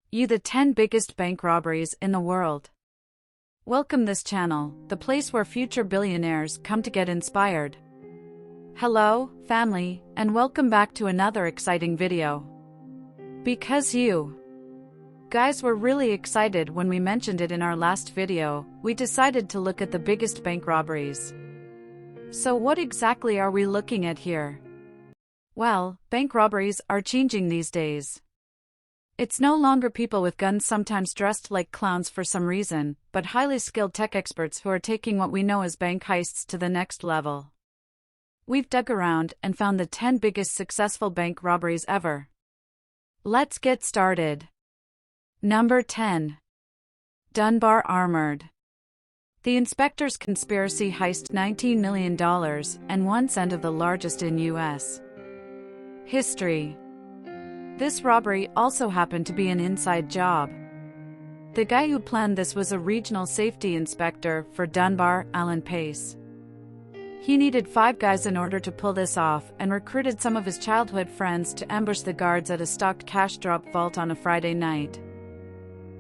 The 10 biggest bank robberies in the world. Welcome this channel, the place where future billionaires come to get inspired. Hello, family, and welcome back to another exciting video. Because you guys were really excited when we mentioned it in our last video, we decided to look at the biggest bank robberies. So what exactly are we looking at here? Well, bank robberies are changing these days. It's no longer people with guns sometimes dressed like clowns for some reason, but highly skilled tech experts who are taking what we know as bank heists to the next level. We've dug around and found the 10 biggest successful bank robberies ever. Let's get started. Number 10. Dunbar Armored. The Inspector's Conspiracy Heist, $19 million and 1 cent of the largest in U.S. history. This robbery also happened to be an inside job. The guy who planned this was a regional safety inspector for Dunbar, Alan Pace. He needed 5 guys in order to pull this off and recruited some of his childhood friends to ambush the guards at a stocked cash drop vault on a Friday night.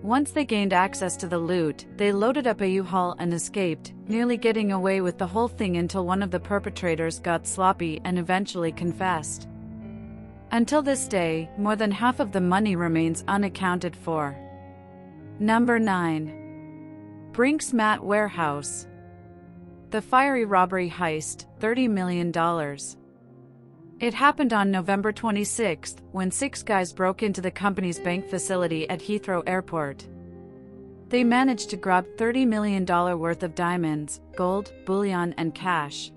Once they gained access to the loot, they loaded up a U-Haul and escaped, nearly getting away with the whole thing until one of the perpetrators got sloppy and eventually confessed. Until this day, more than half of the money remains unaccounted for. Number 9. Brink's Mat Warehouse. The fiery robbery heist, $30 million. It happened on November 26, when 6 guys broke into the company's bank facility at Heathrow Airport. They managed to grab $30 million worth of diamonds, gold, bullion, and cash.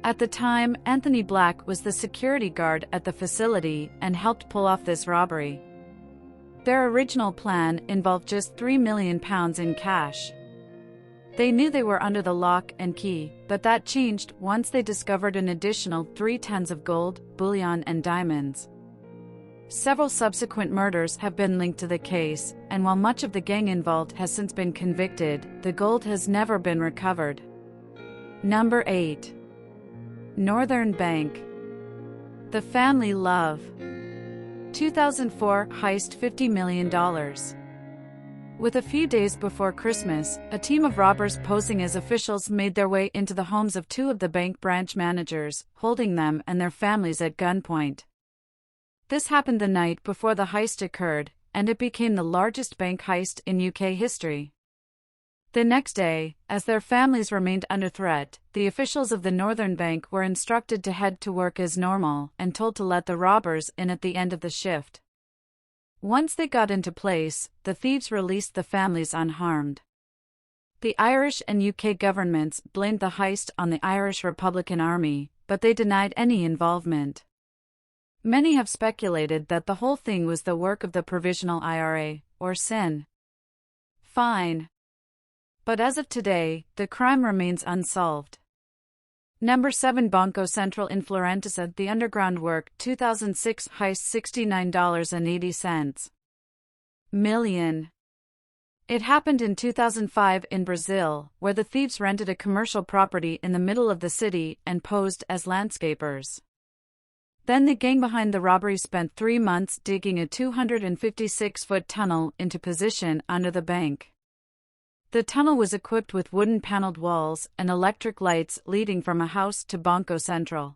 At the time, Anthony Black was the security guard at the facility and helped pull off this robbery. Their original plan involved just £3 million in cash. They knew they were under the lock and key, but that changed once they discovered an additional 3 tons of gold, bullion, and diamonds. Several subsequent murders have been linked to the case, and while much of the gang involved has since been convicted, the gold has never been recovered. Number 8. Northern Bank. The Family Love. 2004 heist, $50 million. With a few days before Christmas, a team of robbers posing as officials made their way into the homes of 2 of the bank branch managers, holding them and their families at gunpoint. This happened the night before the heist occurred, and it became the largest bank heist in UK history. The next day, as their families remained under threat, the officials of the Northern Bank were instructed to head to work as normal and told to let the robbers in at the end of the shift. Once they got into place, the thieves released the families unharmed. The Irish and UK governments blamed the heist on the Irish Republican Army, but they denied any involvement. Many have speculated that the whole thing was the work of the Provisional IRA, or Sinn Féin. But as of today, the crime remains unsolved. Number 7. Banco Central in Florença. The underground work, 2006 heist, $69.80 million. It happened in 2005 in Brazil, where the thieves rented a commercial property in the middle of the city and posed as landscapers. Then the gang behind the robbery spent 3 months digging a 256-foot tunnel into position under the bank. The tunnel was equipped with wooden paneled walls and electric lights leading from a house to Banco Central.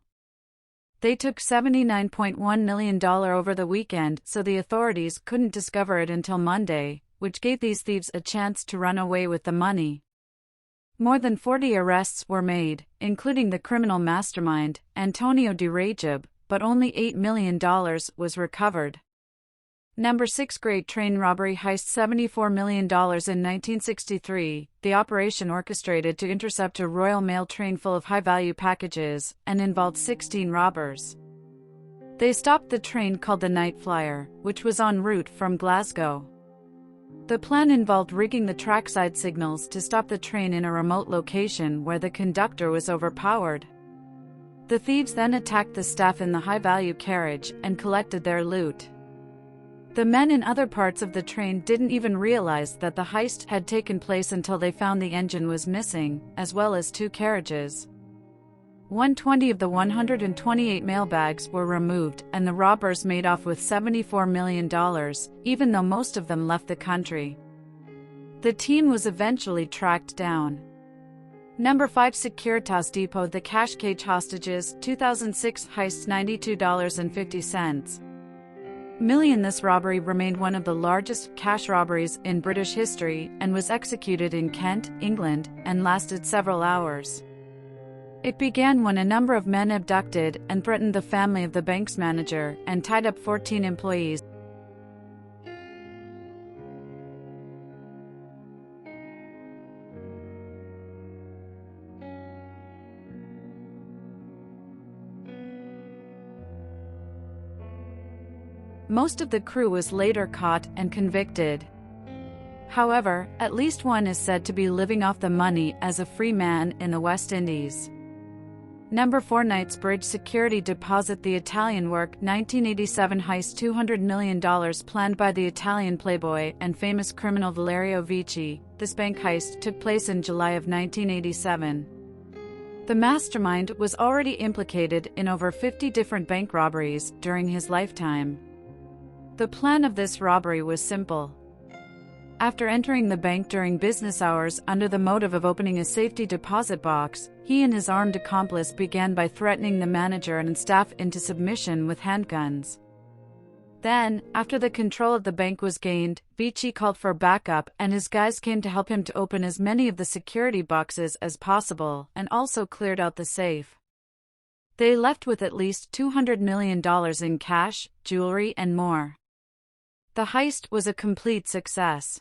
They took $79.1 million over the weekend, so the authorities couldn't discover it until Monday, which gave these thieves a chance to run away with the money. More than 40 arrests were made, including the criminal mastermind, Antonio de Rajab, but only $8 million was recovered. Number 6. Great Train Robbery Heist, $74 million in 1963. The operation orchestrated to intercept a Royal Mail train full of high-value packages, and involved 16 robbers. They stopped the train called the Night Flyer, which was en route from Glasgow. The plan involved rigging the trackside signals to stop the train in a remote location where the conductor was overpowered. The thieves then attacked the staff in the high-value carriage and collected their loot. The men in other parts of the train didn't even realize that the heist had taken place until they found the engine was missing, as well as 2 carriages. 120 of the 128 mail bags were removed and the robbers made off with $74 million, even though most of them left the country. The team was eventually tracked down. Number 5. Securitas Depot. The cash cage hostages, 2006 heist, $92.50 million. This robbery remained one of the largest cash robberies in British history and was executed in Kent, England, and lasted several hours. It began when a number of men abducted and threatened the family of the bank's manager and tied up 14 employees. Most of the crew was later caught and convicted. However, at least one is said to be living off the money as a free man in the West Indies. Number 4. Knightsbridge Security Deposit. The Italian work, 1987 heist, $200 million planned by the Italian playboy and famous criminal Valerio Vici. This bank heist took place in July of 1987. The mastermind was already implicated in over 50 different bank robberies during his lifetime. The plan of this robbery was simple. After entering the bank during business hours under the motive of opening a safety deposit box, he and his armed accomplice began by threatening the manager and staff into submission with handguns. Then, after the control of the bank was gained, Vici called for backup and his guys came to help him to open as many of the security boxes as possible and also cleared out the safe. They left with at least $200 million in cash, jewelry, and more. The heist was a complete success.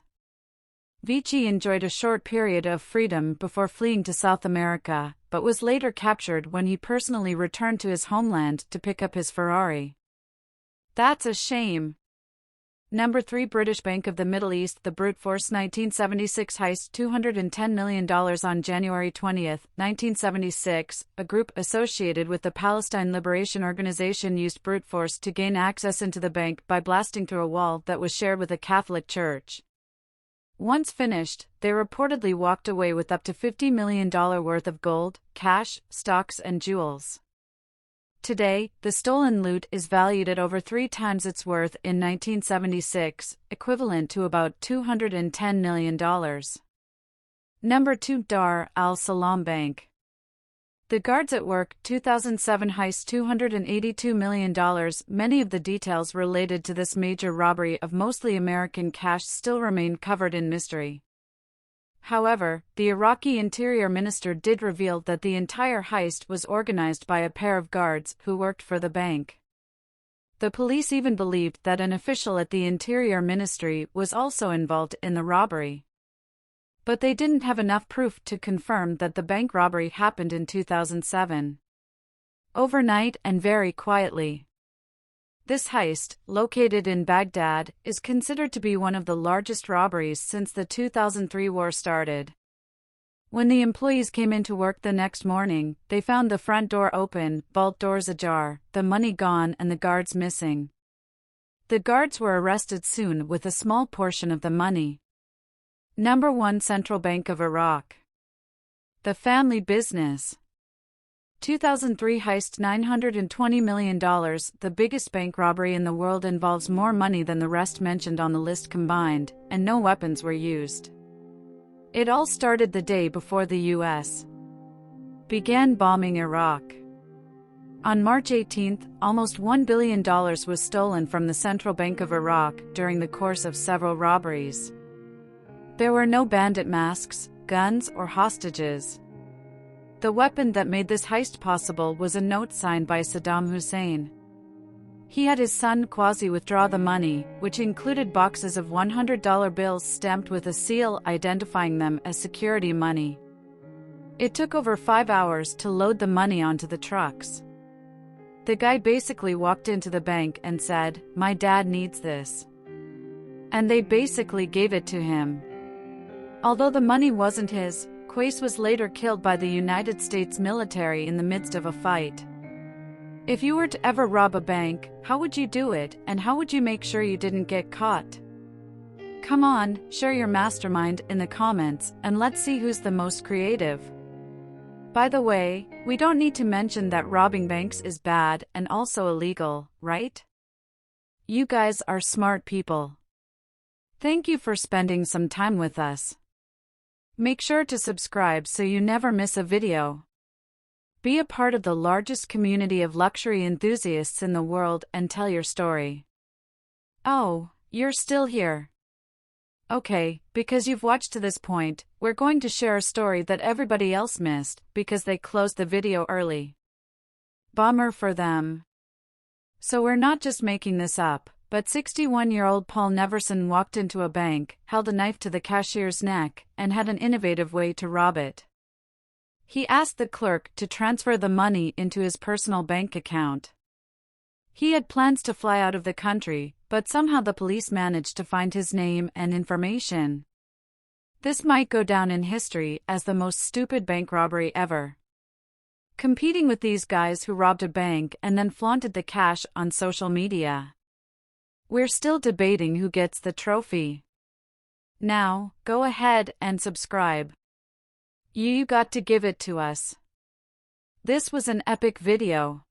Vici enjoyed a short period of freedom before fleeing to South America, but was later captured when he personally returned to his homeland to pick up his Ferrari. That's a shame. Number 3. British Bank of the Middle East. The brute force 1976 heist, $210 million. On January 20, 1976, a group associated with the Palestine Liberation Organization used brute force to gain access into the bank by blasting through a wall that was shared with a Catholic church. Once finished, they reportedly walked away with up to $50 million worth of gold, cash, stocks, and jewels. Today, the stolen loot is valued at over 3 times its worth in 1976, equivalent to about $210 million. Number 2. Dar al Salam Bank. The Guards at Work, 2007 heist, $282 million. Many of the details related to this major robbery of mostly American cash still remain covered in mystery. However, the Iraqi Interior Minister did reveal that the entire heist was organized by a pair of guards who worked for the bank. The police even believed that an official at the Interior Ministry was also involved in the robbery. But they didn't have enough proof to confirm that the bank robbery happened in 2007. Overnight and very quietly. This heist, located in Baghdad, is considered to be one of the largest robberies since the 2003 war started. When the employees came into work the next morning, they found the front door open, vault doors ajar, the money gone and the guards missing. The guards were arrested soon with a small portion of the money. Number 1. Central Bank of Iraq. The family business. 2003 heist, $920 million. The biggest bank robbery in the world involves more money than the rest mentioned on the list combined, and no weapons were used. It all started the day before the U.S. began bombing Iraq. On March 18, almost $1 billion was stolen from the Central Bank of Iraq during the course of several robberies. There were no bandit masks, guns, or hostages. The weapon that made this heist possible was a note signed by Saddam Hussein. He had his son Qazi withdraw the money, which included boxes of $100 bills stamped with a seal identifying them as security money. It took over 5 hours to load the money onto the trucks. The guy basically walked into the bank and said, "My dad needs this." And they basically gave it to him. Although the money wasn't his, Qazi was later killed by the United States military in the midst of a fight. If you were to ever rob a bank, how would you do it, and how would you make sure you didn't get caught? Come on, share your mastermind in the comments, and let's see who's the most creative. By the way, we don't need to mention that robbing banks is bad and also illegal, right? You guys are smart people. Thank you for spending some time with us. Make sure to subscribe so you never miss a video. Be a part of the largest community of luxury enthusiasts in the world and tell your story. Oh, you're still here. Okay, because you've watched to this point, we're going to share a story that everybody else missed because they closed the video early. Bummer for them. So we're not just making this up, but 61-year-old Paul Neverson walked into a bank, held a knife to the cashier's neck, and had an innovative way to rob it. He asked the clerk to transfer the money into his personal bank account. He had plans to fly out of the country, but somehow the police managed to find his name and information. This might go down in history as the most stupid bank robbery ever. Competing with these guys who robbed a bank and then flaunted the cash on social media. We're still debating who gets the trophy. Now, go ahead and subscribe. You got to give it to us. This was an epic video.